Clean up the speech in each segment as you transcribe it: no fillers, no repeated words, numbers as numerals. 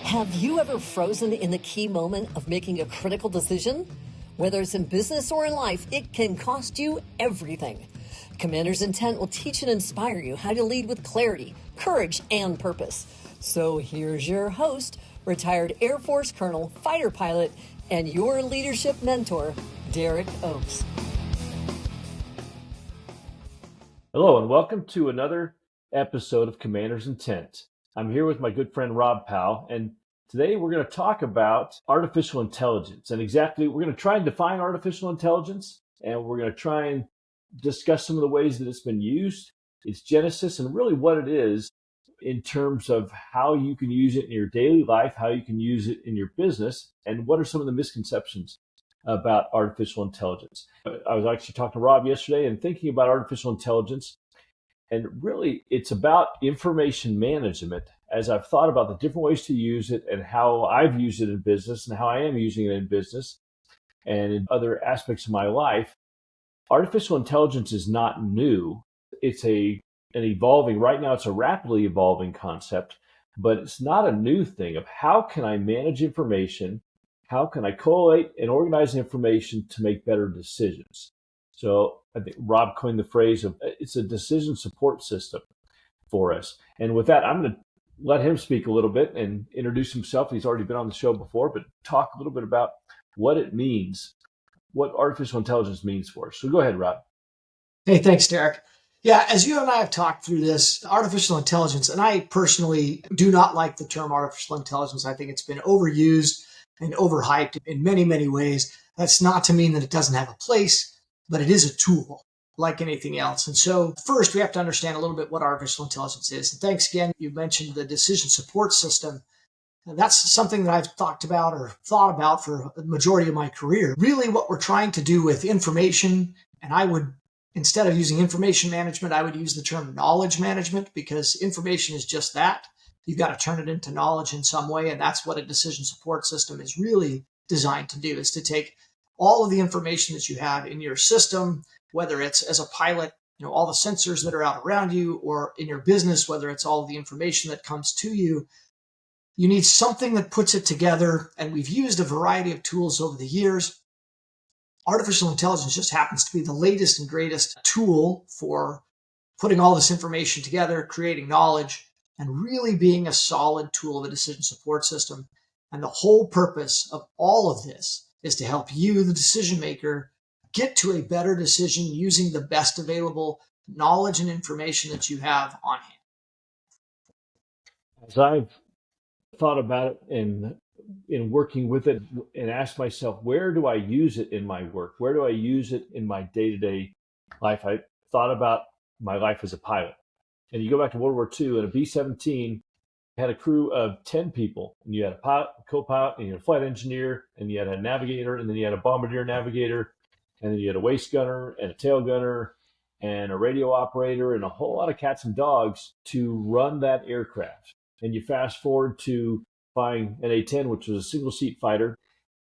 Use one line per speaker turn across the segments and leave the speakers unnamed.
Have you ever frozen in the key moment of making a critical decision? Whether it's in business or in life, it can cost you everything. Commander's Intent will teach and inspire you how to lead with clarity, courage, and purpose. So here's your host, retired Air Force Colonel, fighter pilot, and your leadership mentor, Derek Oaks.
Hello, and welcome to another episode of Commander's Intent. I'm here with my good friend Rob Powell, and today we're going to talk about artificial intelligence. And we're going to try and define artificial intelligence, and we're going to try and discuss some of the ways that it's been used, its genesis, and really what it is in terms of how you can use it in your daily life, how you can use it in your business, and what are some of the misconceptions about artificial intelligence. I was actually talking to Rob yesterday and thinking about artificial intelligence. And really, it's about information management. As I've thought about the different ways to use it and how I've used it in business and how I am using it in business and in other aspects of my life, artificial intelligence is not new. It's right now it's a rapidly evolving concept, but it's not a new thing of how can I manage information? How can I collate and organize information to make better decisions? So I think Rob coined the phrase of it's a decision support system for us. And with that, I'm going to let him speak a little bit and introduce himself. He's already been on the show before, but talk a little bit about what it means, what artificial intelligence means for us. So go ahead, Rob.
Hey, thanks, Derek. Yeah, as you and I have talked through this, artificial intelligence, and I personally do not like the term artificial intelligence. I think it's been overused and overhyped in many, many ways. That's not to mean that it doesn't have a place, but it is a tool like anything else. And so first we have to understand a little bit what artificial intelligence is. And thanks again. You mentioned the decision support system. And that's something that I've talked about or thought about for the majority of my career. Really what we're trying to do with information, and instead of using information management, I would use the term knowledge management, because information is just that. You've got to turn it into knowledge in some way. And that's what a decision support system is really designed to do, is to take all of the information that you have in your system, whether it's as a pilot, all the sensors that are out around you, or in your business, whether it's all of the information that comes to you. You need something that puts it together. And we've used a variety of tools over the years. Artificial intelligence just happens to be the latest and greatest tool for putting all this information together, creating knowledge, and really being a solid tool of a decision support system. And the whole purpose of all of this is to help you, the decision maker, get to a better decision using the best available knowledge and information that you have on hand.
As I've thought about it in working with it and asked myself, where do I use it in my work? Where do I use it in my day-to-day life? I thought about my life as a pilot. And you go back to World War II, and a B-17 had a crew of 10 people. And you had a pilot, a co-pilot, and you had a flight engineer, and you had a navigator, and then you had a bombardier navigator, and then you had a waist gunner and a tail gunner and a radio operator and a whole lot of cats and dogs to run that aircraft. And you fast forward to flying an A-10, which was a single seat fighter,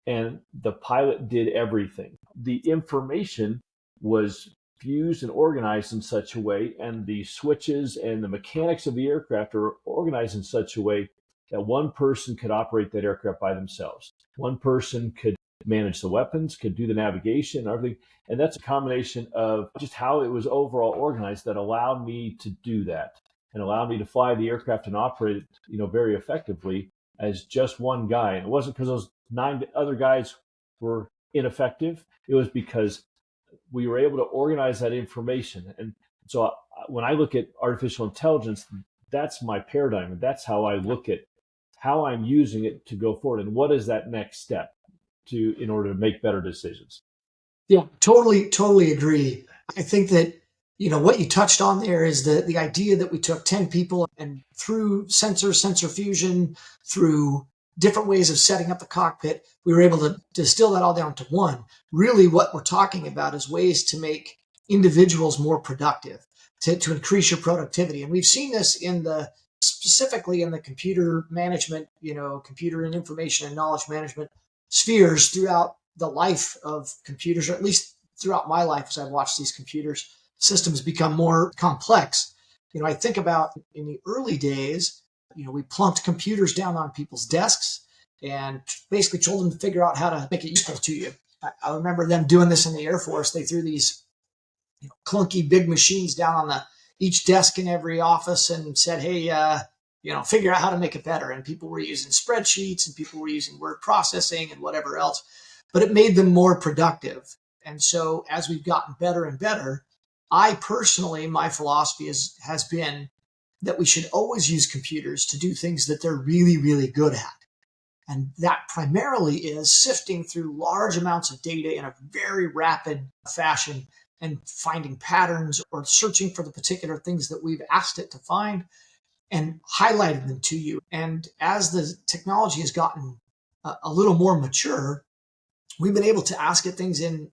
and the pilot did everything. The information was fused and organized in such a way, and the switches and the mechanics of the aircraft are organized in such a way that one person could operate that aircraft by themselves. One person could manage the weapons, could do the navigation and everything. And that's a combination of just how it was overall organized that allowed me to do that and allowed me to fly the aircraft and operate it, very effectively as just one guy. And it wasn't because those 9 other guys were ineffective. It was because we were able to organize that information. And so when I look at artificial intelligence, that's my paradigm. That's how I look at how I'm using it to go forward. And what is that next step in order to make better decisions?
Yeah, totally agree. I think that, what you touched on there is the idea that we took 10 people and through sensor fusion, through different ways of setting up the cockpit, we were able to distill that all down to one. Really what we're talking about is ways to make individuals more productive, to increase your productivity. And we've seen this specifically in the computer management, computer and information and knowledge management spheres throughout the life of computers, or at least throughout my life as I've watched these computers systems become more complex. I think about in the early days, We plunked computers down on people's desks and basically told them to figure out how to make it useful to you. I remember them doing this in the Air Force. They threw these clunky big machines down on each desk in every office and said, hey, figure out how to make it better. And people were using spreadsheets and people were using word processing and whatever else, but it made them more productive. And so as we've gotten better and better, I personally, my philosophy has been that we should always use computers to do things that they're really, really good at. And that primarily is sifting through large amounts of data in a very rapid fashion and finding patterns or searching for the particular things that we've asked it to find and highlighting them to you. And as the technology has gotten a little more mature, we've been able to ask it things in,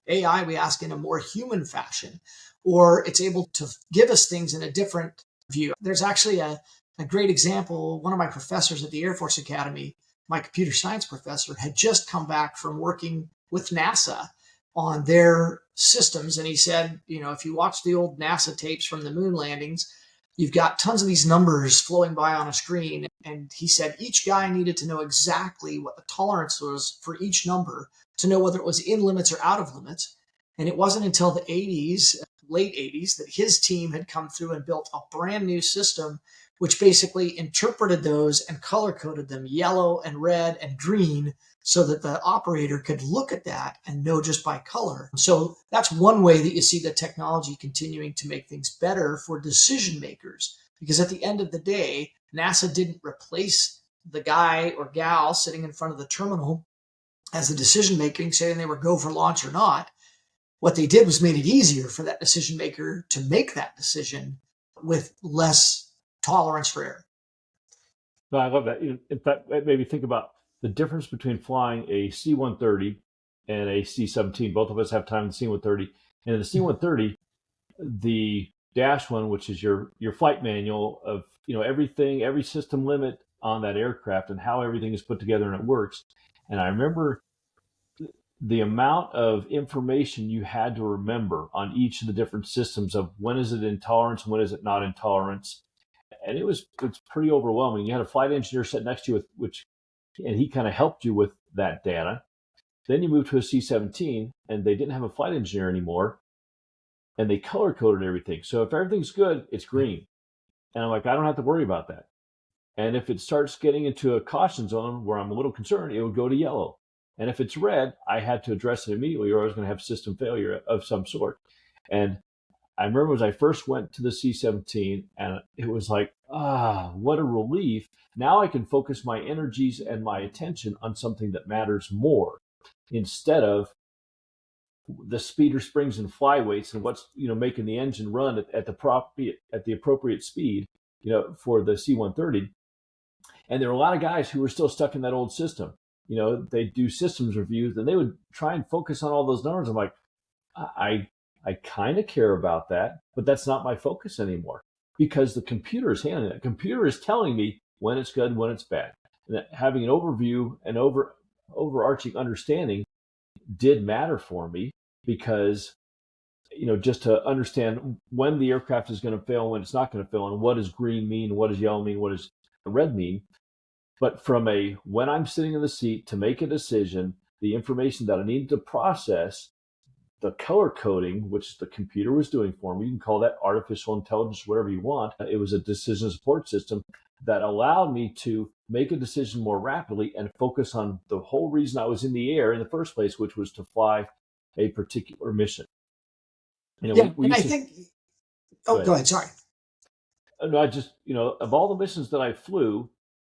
AI, we ask in a more human fashion, or it's able to give us things in a different view. There's actually a great example. One of my professors at the Air Force Academy, my computer science professor, had just come back from working with NASA on their systems. And he said, if you watch the old NASA tapes from the moon landings, you've got tons of these numbers flowing by on a screen. And he said each guy needed to know exactly what the tolerance was for each number to know whether it was in limits or out of limits. And it wasn't until the 80s, late 80s, that his team had come through and built a brand new system, which basically interpreted those and color coded them yellow and red and green so that the operator could look at that and know just by color. So that's one way that you see the technology continuing to make things better for decision makers. Because at the end of the day, NASA didn't replace the guy or gal sitting in front of the terminal as the decision making, saying they were go for launch or not. What they did was made it easier for that decision maker to make that decision with less tolerance for error.
No, I love that. In fact, it made me think about the difference between flying a C-130 and a C-17. Both of us have time in the C-130. And in the C-130, the dash one, which is your flight manual of everything, every system limit on that aircraft and how everything is put together and it works. And I remember the amount of information you had to remember on each of the different systems of when is it in tolerance, when is it not in tolerance. And it's pretty overwhelming. You had a flight engineer sitting next to you and he kind of helped you with that data. Then you moved to a C-17 and they didn't have a flight engineer anymore and they color coded everything. So if everything's good, it's green. And I'm like, I don't have to worry about that. And if it starts getting into a caution zone where I'm a little concerned, it would go to yellow. And if it's red, I had to address it immediately or I was going to have system failure of some sort. And I remember as I first went to the C-17 and it was like, what a relief. Now I can focus my energies and my attention on something that matters more instead of the speeder springs and flyweights and what's, making the engine run at the appropriate speed, for the C-130. And there were a lot of guys who were still stuck in that old system. They do systems reviews and they would try and focus on all those numbers. I'm like, I kind of care about that, but that's not my focus anymore because the computer is handling it. The computer is telling me when it's good, when it's bad. And having an overview and overarching understanding did matter for me because, just to understand when the aircraft is going to fail, when it's not going to fail, and what does green mean, what does yellow mean, what does red mean. But from when I'm sitting in the seat to make a decision, the information that I needed to process, the color coding, which the computer was doing for me, you can call that artificial intelligence, whatever you want. It was a decision support system that allowed me to make a decision more rapidly and focus on the whole reason I was in the air in the first place, which was to fly a particular mission.
I think, go ahead, sorry.
No, I just, of all the missions that I flew,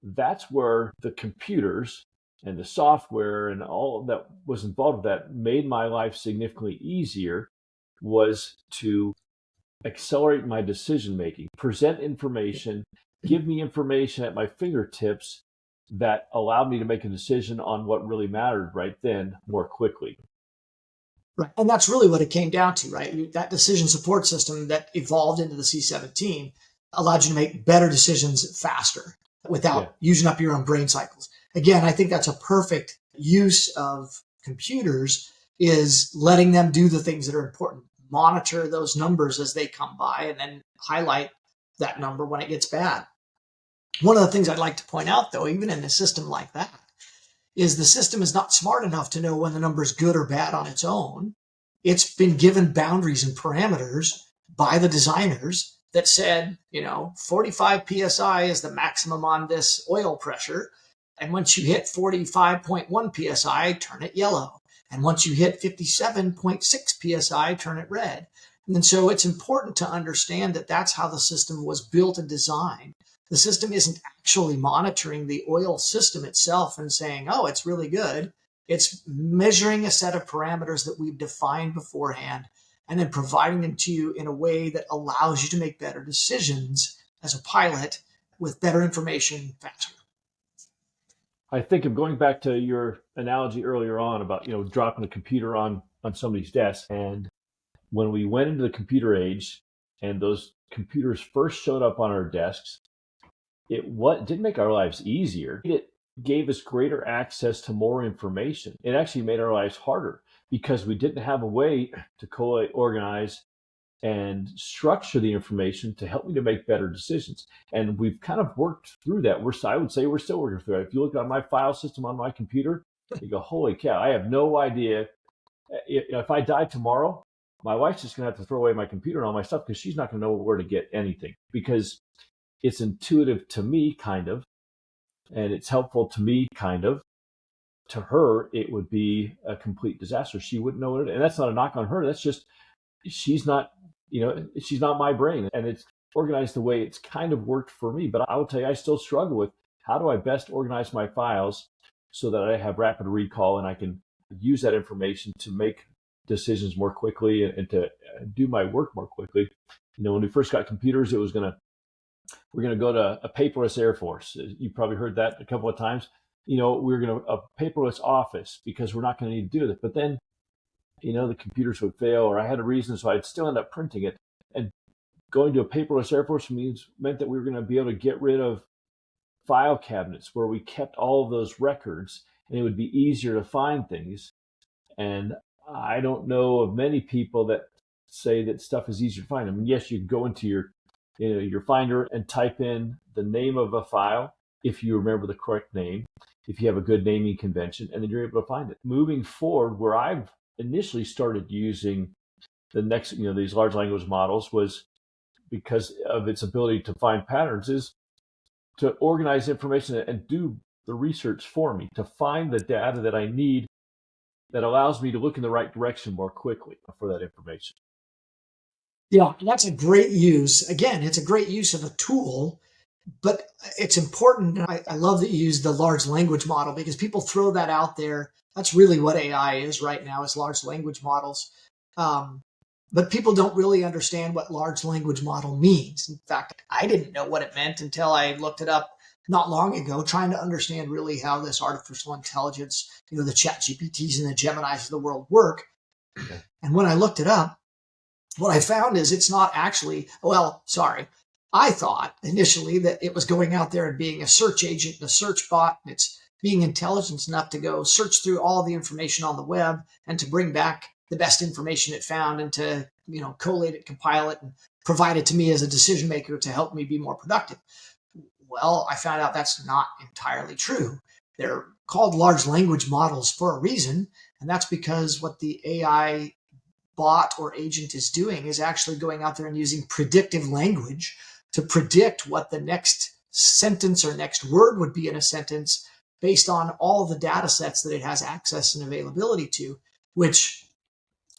that's where the computers and the software and all that was involved with that made my life significantly easier, was to accelerate my decision making, present information, give me information at my fingertips that allowed me to make a decision on what really mattered right then more quickly.
Right. And that's really what it came down to, right? That decision support system that evolved into the C-17 allowed you to make better decisions faster without using up your own brain cycles. Again, I think that's a perfect use of computers, is letting them do the things that are important. Monitor those numbers as they come by and then highlight that number when it gets bad. One of the things I'd like to point out, though, even in a system like that, is the system is not smart enough to know when the number is good or bad on its own. It's been given boundaries and parameters by the designers that said, 45 psi is the maximum on this oil pressure. And once you hit 45.1 psi, turn it yellow. And once you hit 57.6 psi, turn it red. And so it's important to understand that that's how the system was built and designed. The system isn't actually monitoring the oil system itself and saying, oh, it's really good. It's measuring a set of parameters that we've defined beforehand and then providing them to you in a way that allows you to make better decisions as a pilot with better information faster.
I think of going back to your analogy earlier on about, dropping a computer on somebody's desk. And when we went into the computer age and those computers first showed up on our desks, it didn't make our lives easier. It gave us greater access to more information. It actually made our lives harder because we didn't have a way to collate, organize, and structure the information to help me to make better decisions. And we've kind of worked through that. I would say we're still working through it. If you look at my file system on my computer, you go, holy cow, I have no idea. If I die tomorrow, my wife's just going to have to throw away my computer and all my stuff because she's not going to know where to get anything, because it's intuitive to me, kind of, and it's helpful to me, kind of. To her, it would be a complete disaster. She wouldn't know it. And that's not a knock on her. That's just, she's not my brain, and it's organized the way it's kind of worked for me. But I will tell you, I still struggle with how do I best organize my files so that I have rapid recall and I can use that information to make decisions more quickly and to do my work more quickly. When we first got computers, we're going to go to a paperless Air Force. You probably heard that a couple of times. We're going to a paperless office because we're not going to need to do that. But then, the computers would fail, or I had a reason, so I'd still end up printing it. And going to a paperless Air Force meant that we were going to be able to get rid of file cabinets where we kept all of those records, and it would be easier to find things. And I don't know of many people that say that stuff is easier to find. I mean, yes, you can go into your Finder and type in the name of a file if you remember the correct name, if you have a good naming convention, and then you're able to find it. Moving forward, where I've initially started using these large language models was because of its ability to find patterns, is to organize information and do the research for me, to find the data that I need that allows me to look in the right direction more quickly for that information.
Yeah, that's a great use. Again, it's a great use of a tool, but it's important. I love that you use the large language model because people throw that out there. That's really what AI is right now, is large language models. But people don't really understand what large language model means. In fact, I didn't know what it meant until I looked it up not long ago, trying to understand really how this artificial intelligence, the ChatGPTs and the Geminis of the world work.
Okay.
And when I looked it up, what I found is it's not actually, I thought initially that it was going out there and being a search agent and a search bot, and it's being intelligent enough to go search through all the information on the web and to bring back the best information it found and to, collate it, compile it, and provide it to me as a decision maker to help me be more productive. Well, I found out that's not entirely true. They're called large language models for a reason, and that's because what the AI bot or agent is doing is actually going out there and using predictive language to predict what the next sentence or next word would be in a sentence based on all the data sets that it has access and availability to, which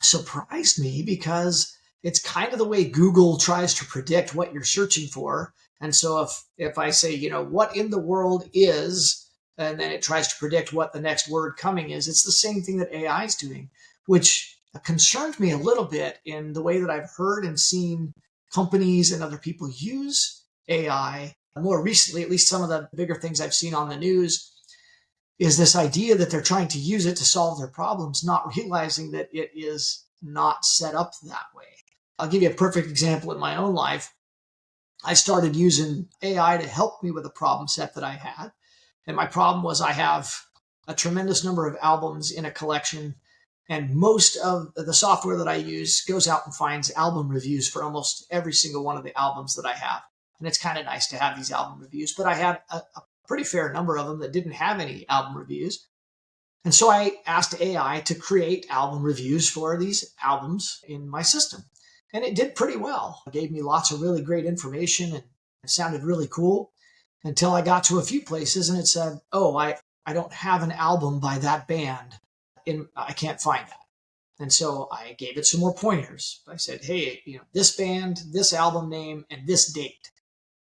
surprised me because it's kind of the way Google tries to predict what you're searching for. And so if I say, what in the world is, and then it tries to predict what the next word coming is, it's the same thing that AI is doing, which concerned me a little bit in the way that I've heard and seen companies and other people use AI more recently. At least some of the bigger things I've seen on the news is this idea that they're trying to use it to solve their problems, not realizing that it is not set up that way. I'll give you a perfect example in my own life. I started using AI to help me with a problem set that I had. And my problem was I have a tremendous number of albums in a collection, and most of the software that I use goes out and finds album reviews for almost every single one of the albums that I have. And it's kind of nice to have these album reviews. But I had a pretty fair number of them that didn't have any album reviews. And so I asked AI to create album reviews for these albums in my system. And it did pretty well. It gave me lots of really great information and it sounded really cool until I got to a few places and it said, oh, I don't have an album by that band. I can't find that. And so I gave it some more pointers. I said, hey, this band, this album name, and this date.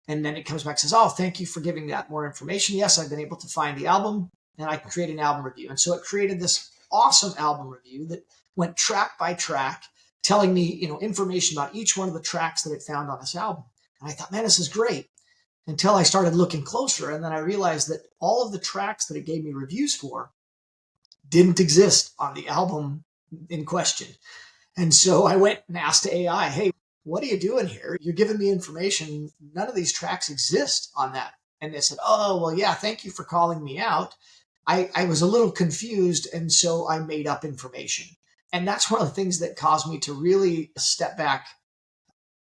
And then it comes back and says, oh, thank you for giving that more information. Yes, I've been able to find the album and I can create an album review. And so it created this awesome album review that went track by track, telling me, information about each one of the tracks that it found on this album. And I thought, man, this is great. Until I started looking closer. And then I realized that all of the tracks that it gave me reviews for didn't exist on the album in question. And so I went and asked AI, hey, what are you doing here? You're giving me information. None of these tracks exist on that. And they said, oh, well, yeah, thank you for calling me out. I was a little confused. And so I made up information. And that's one of the things that caused me to really step back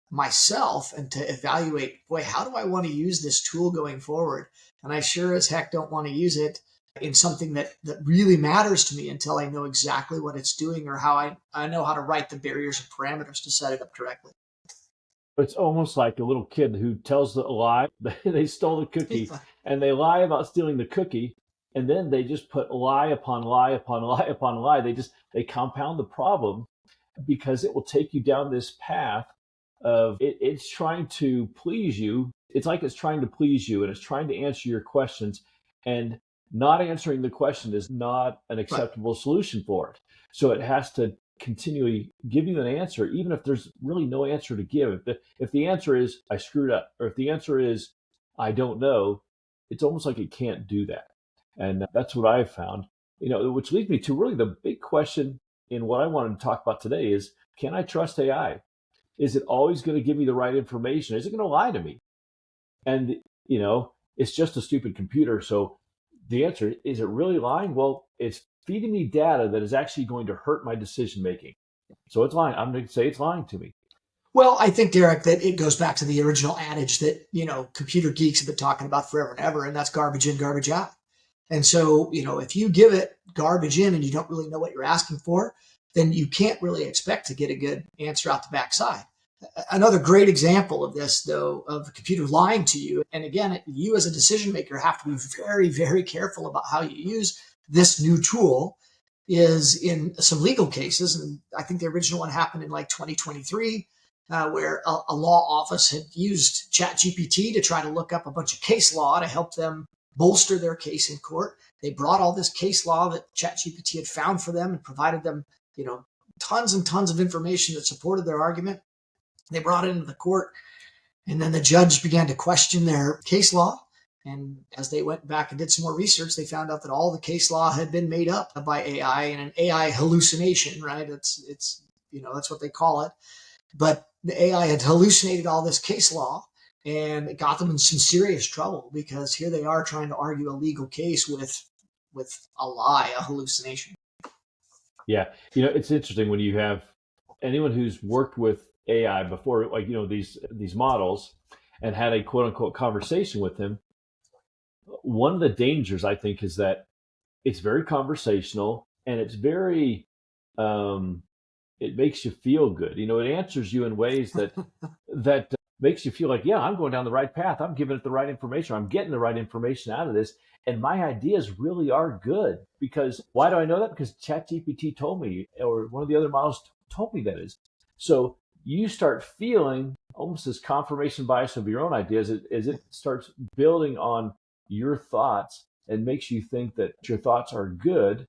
myself and to evaluate, boy, how do I want to use this tool going forward? And I sure as heck don't want to use it in something that really matters to me until I know exactly what it's doing or how I know how to write the barriers and parameters to set it up correctly.
It's almost like a little kid who tells the lie. They stole the cookie and they lie about stealing the cookie. And then they just put lie upon lie upon lie upon lie. They compound the problem because it will take you down this path of it's trying to please you. It's like it's trying to please you and it's trying to answer your questions, and not answering the question is not an acceptable solution for it. So it has to continually give you an answer, even if there's really no answer to give. If the answer is I screwed up, or if the answer is I don't know, it's almost like it can't do that. And that's what I've found, which leads me to really the big question in what I wanted to talk about today is, can I trust AI? Is it always going to give me the right information? Is it going to lie to me? And, it's just a stupid computer. So the answer, is it really lying? Well, it's feeding me data that is actually going to hurt my decision making. So it's lying. I'm going to say it's lying to me.
Well, I think, Derek, that it goes back to the original adage that, computer geeks have been talking about forever and ever, and that's garbage in, garbage out. And so, if you give it garbage in and you don't really know what you're asking for, then you can't really expect to get a good answer out the backside. Another great example of this, though, of a computer lying to you, and again, you as a decision maker have to be very, very careful about how you use this new tool, is in some legal cases. And I think the original one happened in like 2023, where a law office had used ChatGPT to try to look up a bunch of case law to help them bolster their case in court. They brought all this case law that ChatGPT had found for them and provided them, tons and tons of information that supported their argument. They brought it into the court, and then the judge began to question their case law. And as they went back and did some more research, they found out that all the case law had been made up by AI and an AI hallucination, right? It's that's what they call it. But the AI had hallucinated all this case law, and it got them in some serious trouble because here they are trying to argue a legal case with a lie, a hallucination.
Yeah. It's interesting when you have anyone who's worked with AI before, like, these models and had a quote unquote conversation with him. One of the dangers, I think, is that it's very conversational and it's very, it makes you feel good. It answers you in ways that makes you feel like, yeah, I'm going down the right path. I'm giving it the right information. I'm getting the right information out of this. And my ideas really are good. Because why do I know that? Because ChatGPT told me, or one of the other models told me that is. So you start feeling almost this confirmation bias of your own ideas as it starts building on your thoughts and makes you think that your thoughts are good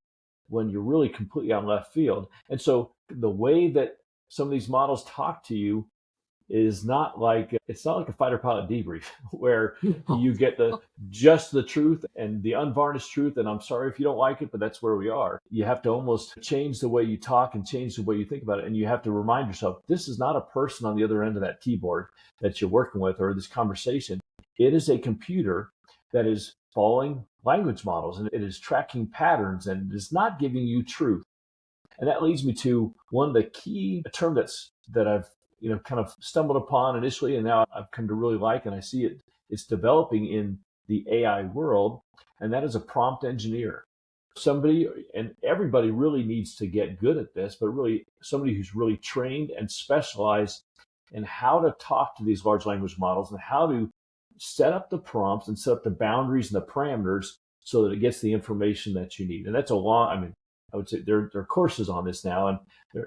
when you're really completely on left field. And so the way that some of these models talk to you is not like, it's not like a fighter pilot debrief where you get just the truth and the unvarnished truth. And I'm sorry if you don't like it, but that's where we are. You have to almost change the way you talk and change the way you think about it. And you have to remind yourself, this is not a person on the other end of that keyboard that you're working with or this conversation. It is a computer that is following language models and it is tracking patterns and it is not giving you truth. And that leads me to one of the key term that I've kind of stumbled upon initially, and now I've come to really like, and I see it's developing in the AI world, and that is a prompt engineer. Somebody, and everybody really needs to get good at this, but really somebody who's really trained and specialized in how to talk to these large language models and how to set up the prompts and set up the boundaries and the parameters so that it gets the information that you need. And that's I would say there are courses on this now, and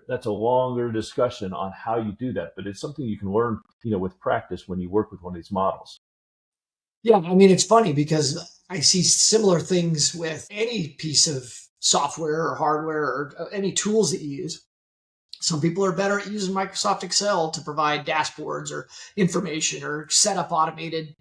that's a longer discussion on how you do that. But it's something you can learn, with practice when you work with one of these models.
Yeah, I mean, it's funny because I see similar things with any piece of software or hardware or any tools that you use. Some people are better at using Microsoft Excel to provide dashboards or information or set up automated,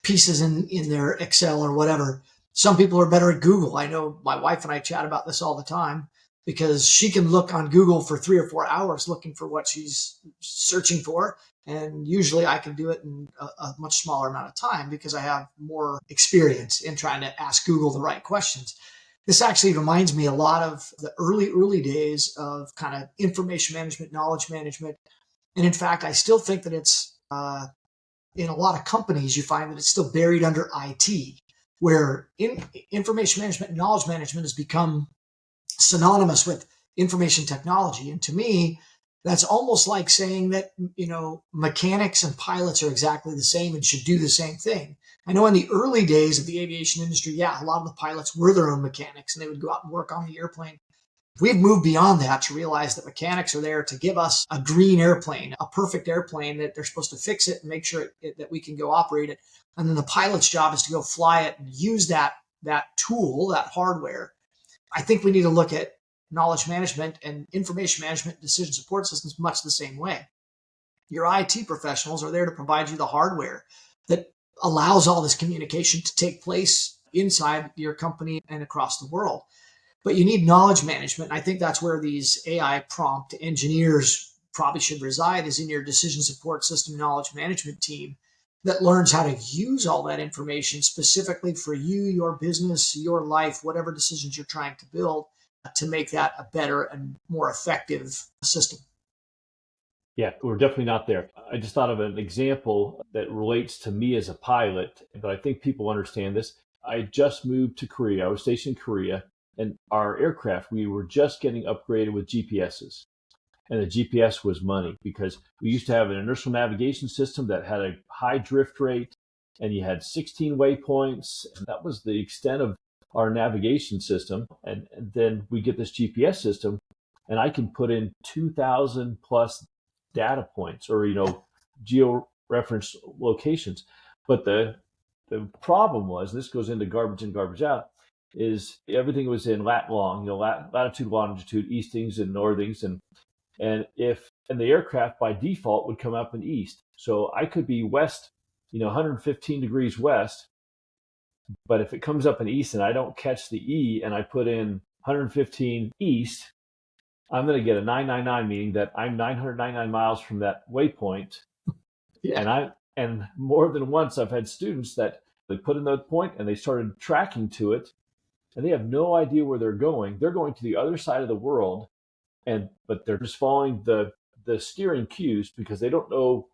pieces in their Excel or whatever. Some people are better at Google. I know my wife and I chat about this all the time because she can look on Google for 3 or 4 hours looking for what she's searching for. And usually I can do it in a much smaller amount of time because I have more experience in trying to ask Google the right questions. This actually reminds me a lot of the early days of kind of information management, knowledge management. And in fact, I still think that it's in a lot of companies, you find that it's still buried under IT, where information management and knowledge management has become synonymous with information technology. And to me, that's almost like saying that, mechanics and pilots are exactly the same and should do the same thing. I know in the early days of the aviation industry, yeah, a lot of the pilots were their own mechanics and they would go out and work on the airplane. We've moved beyond that to realize that mechanics are there to give us a green airplane, a perfect airplane that they're supposed to fix it and make sure that we can go operate it. And then the pilot's job is to go fly it and use that tool, that hardware. I think we need to look at knowledge management and information management decision support systems much the same way. Your IT professionals are there to provide you the hardware that allows all this communication to take place inside your company and across the world. But you need knowledge management. I think that's where these AI prompt engineers probably should reside, is in your decision support system knowledge management team that learns how to use all that information specifically for you, your business, your life, whatever decisions you're trying to build to make that a better and more effective system.
Yeah, we're definitely not there. I just thought of an example that relates to me as a pilot, but I think people understand this. I just moved to Korea. I was stationed in Korea, and our aircraft, we were just getting upgraded with GPSs. And the GPS was money because we used to have an inertial navigation system that had a high drift rate, and you had 16 waypoints. And that was the extent of our navigation system. And then we get this GPS system, and I can put in 2,000 plus data points or, geo-reference locations. But the problem was, and this goes into garbage in, garbage out, is everything was in lat long, latitude, longitude, eastings and northings, and the aircraft by default would come up in east. So I could be west, 115 degrees west, but if it comes up in east and I don't catch the E and I put in 115 east, I'm going to get a 999, meaning that I'm 999 miles from that waypoint. Yeah. And more than once I've had students that they put in the point and they started tracking to it, and they have no idea where they're going. They're going to the other side of the world, but they're just following the steering cues because they don't know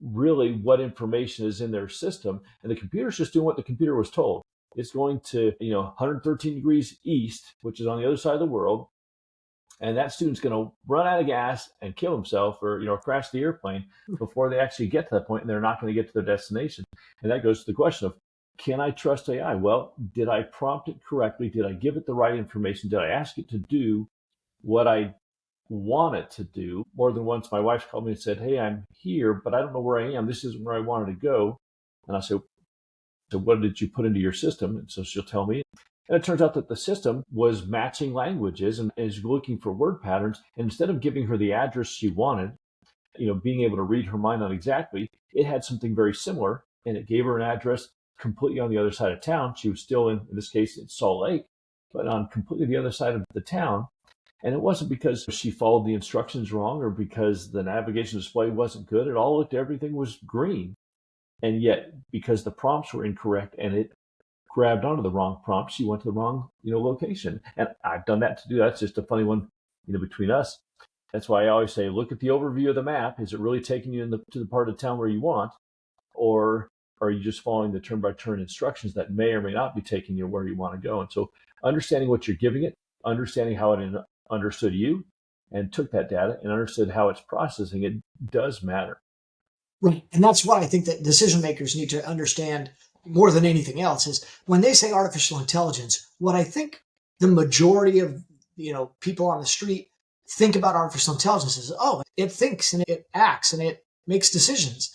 really what information is in their system. And the computer's just doing what the computer was told. It's going to, 113 degrees east, which is on the other side of the world. And that student's going to run out of gas and kill himself or, crash the airplane before they actually get to that point, and they're not going to get to their destination. And that goes to the question of, can I trust AI? Well, did I prompt it correctly? Did I give it the right information? Did I ask it to do what I want it to do? More than once, my wife called me and said, "Hey, I'm here, but I don't know where I am. This isn't where I wanted to go." And I said, "So what did you put into your system?" And so she'll tell me. And it turns out that the system was matching languages and is looking for word patterns. And instead of giving her the address she wanted, being able to read her mind on exactly, it had something very similar. And it gave her an address completely on the other side of town. She was still in this case, in Salt Lake, but on completely the other side of the town. And it wasn't because she followed the instructions wrong or because the navigation display wasn't good. It all looked, everything was green. And yet, because the prompts were incorrect and it grabbed onto the wrong prompt, she went to the wrong, location. And I've done that to do. That's just a funny one, between us. That's why I always say, look at the overview of the map. Is it really taking you to the part of town where you want? Or are you just following the turn-by-turn instructions that may or may not be taking you where you want to go? And so understanding what you're giving it, understanding how it understood you and took that data and understood how it's processing it does matter.
Right. And that's what I think that decision makers need to understand more than anything else is when they say artificial intelligence, what I think the majority of, people on the street think about artificial intelligence is, oh, it thinks and it acts and it makes decisions.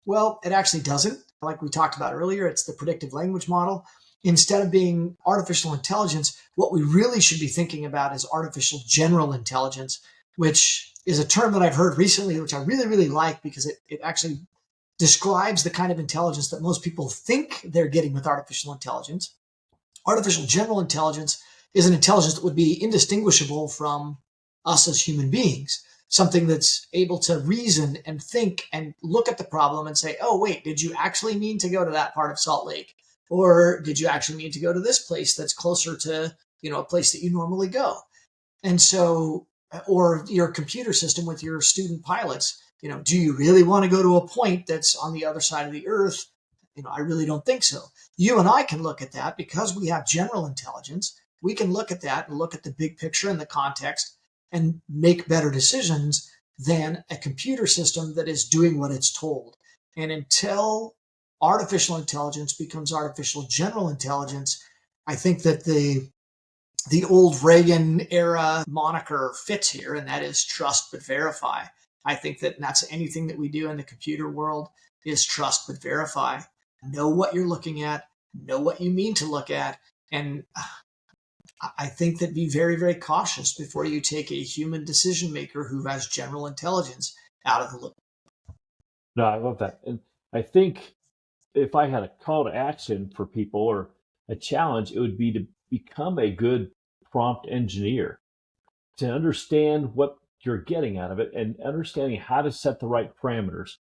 Well, it actually doesn't. Like we talked about earlier, it's the predictive language model. Instead of being artificial intelligence, what we really should be thinking about is artificial general intelligence, which is a term that I've heard recently, which I really, really like because it actually describes the kind of intelligence that most people think they're getting with artificial intelligence. Artificial general intelligence is an intelligence that would be indistinguishable from us as human beings, something that's able to reason and think and look at the problem and say, oh, wait, did you actually mean to go to that part of Salt Lake? Or did you actually mean to go to this place that's closer to, a place that you normally go? And so, or your computer system with your student pilots, do you really want to go to a point that's on the other side of the earth? I really don't think so. You and I can look at that because we have general intelligence. We can look at that and look at the big picture and the context and make better decisions than a computer system that is doing what it's told. And until artificial intelligence becomes artificial general intelligence, I think that the old Reagan era moniker fits here, and that is trust but verify. I think that that's anything that we do in the computer world is trust but verify. Know what you're looking at, know what you mean to look at, and I think that be very, very cautious before you take a human decision maker who has general intelligence out of the loop.
No, I love that. And I think if I had a call to action for people or a challenge, it would be to become a good prompt engineer, to understand what you're getting out of it and understanding how to set the right parameters.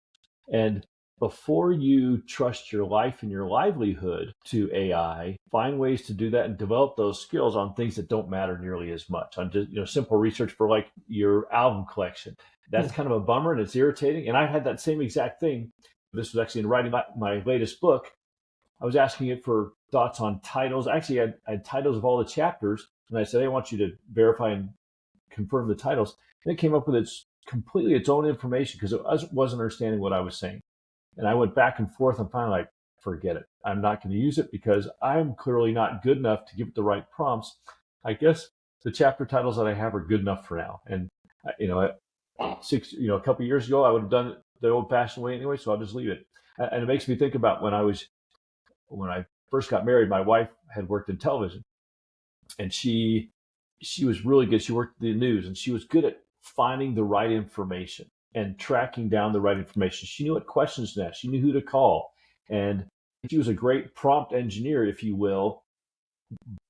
And before you trust your life and your livelihood to AI, find ways to do that and develop those skills on things that don't matter nearly as much. On just simple research for like your album collection. That's kind of a bummer and it's irritating. And I had that same exact thing. This was actually in writing my latest book. I was asking it for thoughts on titles. Actually, I had titles of all the chapters, and I said, I want you to verify and confirm the titles. And it came up with completely its own information because it wasn't understanding what I was saying. And I went back and forth and finally like, forget it. I'm not going to use it because I'm clearly not good enough to give it the right prompts. I guess the chapter titles that I have are good enough for now. And a couple of years ago, I would have done it the old-fashioned way anyway, so I'll just leave it. And it makes me think about when I first got married. My wife had worked in television, and she was really good. She worked the news, and she was good at finding the right information and tracking down the right information. She knew what questions to ask. She knew who to call. And she was a great prompt engineer, if you will,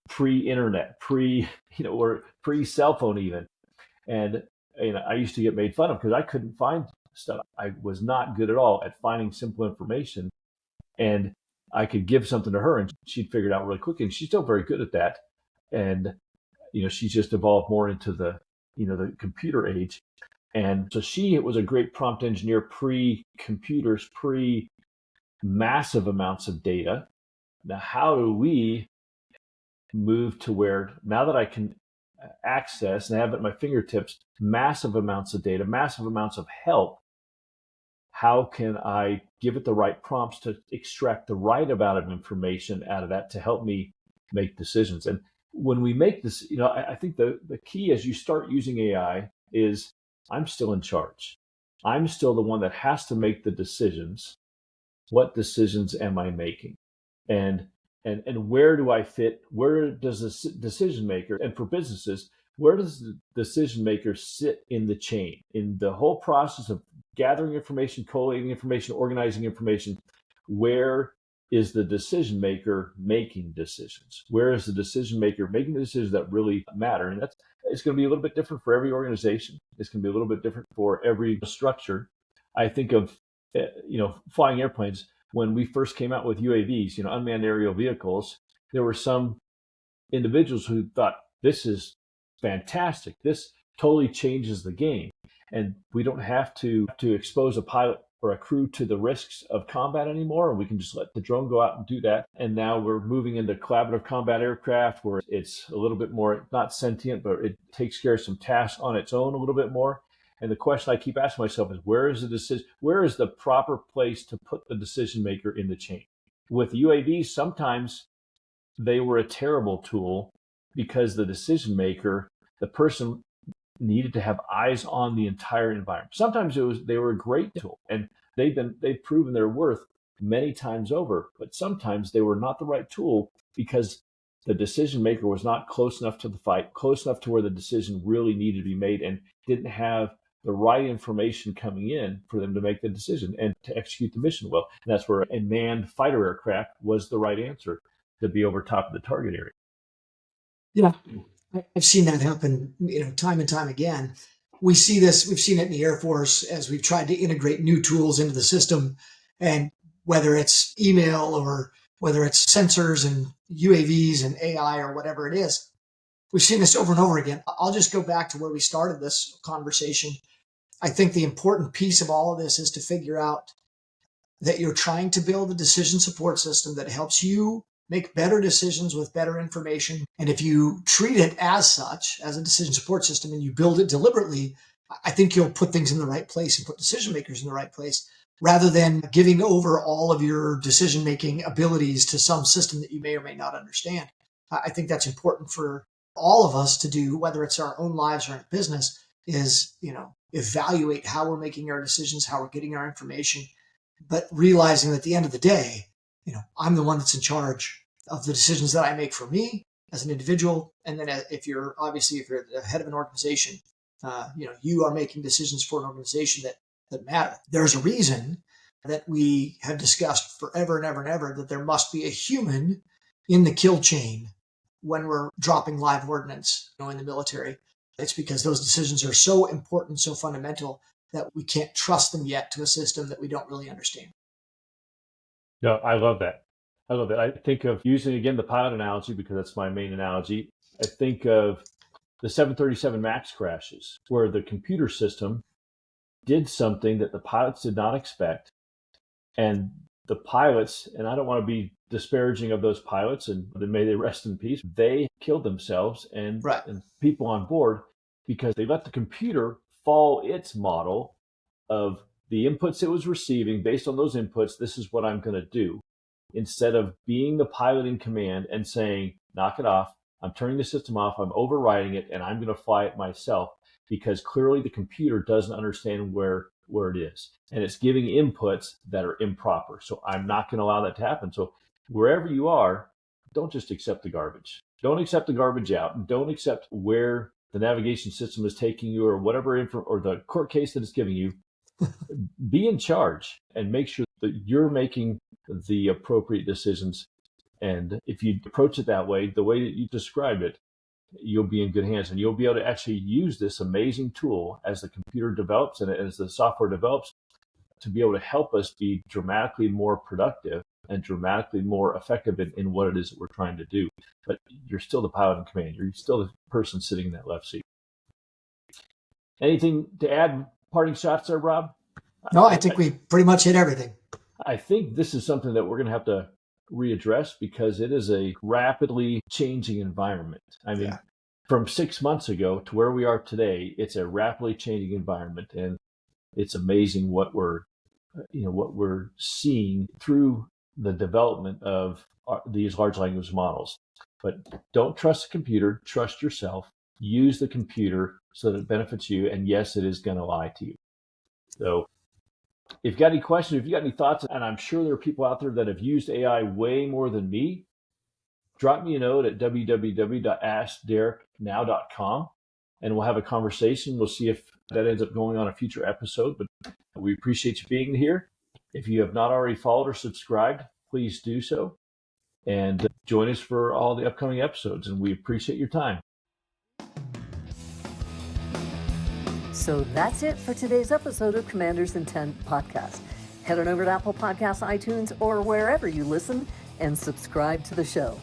pre-internet, or pre-cell phone even. And I used to get made fun of because I couldn't find stuff. I was not good at all at finding simple information. And I could give something to her and she'd figure it out really quickly. And she's still very good at that. And, she's just evolved more into the computer age. And so she was a great prompt engineer pre-computers, pre-massive amounts of data. Now, how do we move to where now that I can access and have at my fingertips massive amounts of data, massive amounts of help, how can I give it the right prompts to extract the right amount of information out of that to help me make decisions? And when we make this, I think the key as you start using AI is I'm still in charge. I'm still the one that has to make the decisions. What decisions am I making? And where do I fit? Where does the decision maker, and for businesses, where does the decision maker sit in the chain, in the whole process of gathering information, collating information, organizing information? Where is the decision maker making decisions? Where is the decision maker making the decisions that really matter? And it's going to be a little bit different for every organization. It's going to be a little bit different for every structure. I think of, flying airplanes. When we first came out with UAVs, unmanned aerial vehicles, there were some individuals who thought, this is fantastic. This totally changes the game. And we don't have to expose a pilot or a crew to the risks of combat anymore. And we can just let the drone go out and do that. And now we're moving into collaborative combat aircraft where it's a little bit more, not sentient, but it takes care of some tasks on its own a little bit more. And the question I keep asking myself is, where is the proper place to put the decision maker in the chain? With UAVs, sometimes they were a terrible tool because the decision maker, the person needed to have eyes on the entire environment. Sometimes they were a great tool, and they've proven their worth many times over, but sometimes they were not the right tool because the decision maker was not close enough to the fight, close enough to where the decision really needed to be made, and didn't have the right information coming in for them to make the decision and to execute the mission well. And that's where a manned fighter aircraft was the right answer to be over top of the target area.
Yeah, I've seen that happen, time and time again. We see this, we've seen it in the Air Force as we've tried to integrate new tools into the system. And whether it's email or whether it's sensors and UAVs and AI or whatever it is, we've seen this over and over again. I'll just go back to where we started this conversation. I think the important piece of all of this is to figure out that you're trying to build a decision support system that helps you make better decisions with better information. And if you treat it as such, as a decision support system, and you build it deliberately, I think you'll put things in the right place and put decision makers in the right place, rather than giving over all of your decision-making abilities to some system that you may or may not understand. I think that's important for all of us to do, whether it's our own lives or in business, is, evaluate how we're making our decisions, how we're getting our information, but realizing that at the end of the day, I'm the one that's in charge of the decisions that I make for me as an individual. And then if you're the head of an organization, you are making decisions for an organization that matter. There's a reason that we have discussed forever and ever and ever that there must be a human in the kill chain when we're dropping live ordnance, in the military. It's because those decisions are so important, so fundamental that we can't trust them yet to a system that we don't really understand.
No, I love that. I think of using, again, the pilot analogy because that's my main analogy. I think of the 737 MAX crashes where the computer system did something that the pilots did not expect. And the pilots, and I don't want to be disparaging of those pilots, and may they rest in peace, they killed themselves and people on board because they let the computer follow its model of the inputs it was receiving. Based on those inputs, this is what I'm going to do, instead of being the pilot in command and saying, knock it off, I'm turning the system off, I'm overriding it, and I'm going to fly it myself, because clearly the computer doesn't understand where it is. And it's giving inputs that are improper. So I'm not going to allow that to happen. So wherever you are, don't just accept the garbage. Don't accept the garbage out. Don't accept where the navigation system is taking you or whatever or the court case that it's giving you. Be in charge and make sure that you're making the appropriate decisions. And if you approach it that way, the way that you described it, you'll be in good hands, and you'll be able to actually use this amazing tool as the computer develops and as the software develops to be able to help us be dramatically more productive and dramatically more effective in what it is that we're trying to do. But you're still the pilot in command. You're still the person sitting in that left seat. Anything to add? Parting shots there, Rob?
No, I think we pretty much hit everything.
I think this is something that we're going to have to readdress because it is a rapidly changing environment. I mean, from 6 months ago to where we are today, it's a rapidly changing environment, and it's amazing what we're seeing through the development of these large language models. But don't trust the computer, trust yourself, use the computer so that it benefits you. And yes, it is going to lie to you. So if you've got any questions, if you've got any thoughts, and I'm sure there are people out there that have used AI way more than me, drop me a note at www.askdereknow.com and we'll have a conversation. We'll see if that ends up going on a future episode, but we appreciate you being here. If you have not already followed or subscribed, please do so and join us for all the upcoming episodes, and we appreciate your time.
So that's it for today's episode of Commander's Intent Podcast. Head on over to Apple Podcasts, iTunes, or wherever you listen and subscribe to the show.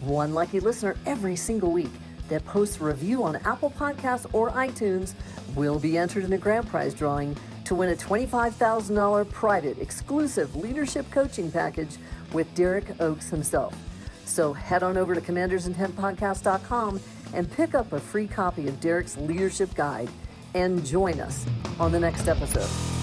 One lucky listener every single week that posts a review on Apple Podcasts or iTunes will be entered in a grand prize drawing to win a $25,000 private exclusive leadership coaching package with Derek Oaks himself. So head on over to commandersintentpodcast.com and pick up a free copy of Derek's leadership guide and join us on the next episode.